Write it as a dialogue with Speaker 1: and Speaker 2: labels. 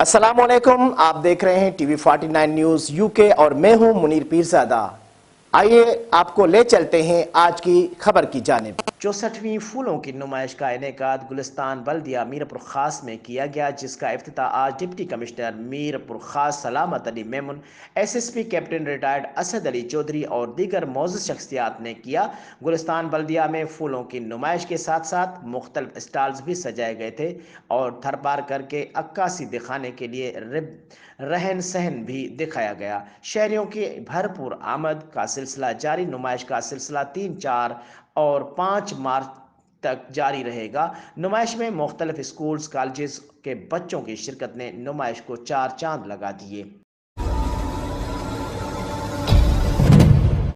Speaker 1: अस्सलामुअलैकुम, आप देख रहे हैं टीवी 49 न्यूज यूके और मैं हूं मुनीर पीरजादा। आइए आपको ले चलते हैं आज की खबर की जानिब। 64वीं फूलों की नुमाइश का इनेकाद गुलिस्तान बल्दिया मीरपुर खास में किया गया, जिसका इफ्तिताह आज deputy commissioner Mirpur Khas Salamat Ali Memon, SSP captain retired Asad Ali Chaudhry और दीगर मौजूद शख्सियात ने किया। गुलिस्तान बल्दिया में फूलों की नुमाइश के साथ साथ मुख्तलिफ स्टॉल्स भी सजाए गए थे और थर पार करके अक्कासी दिखाने के लिए रहन सहन भी दिखाया गया। शहरियों की भरपूर आमद का सिलसिला जारी। नुमाइश का सिलसिला 3, 4 और 5 मार्च तक जारी रहेगा। नुमाइश में मुख्तलिफ स्कूल्स कॉलेजेस के बच्चों की शिरकत ने नुमाइश को 4 चांद लगा दिए।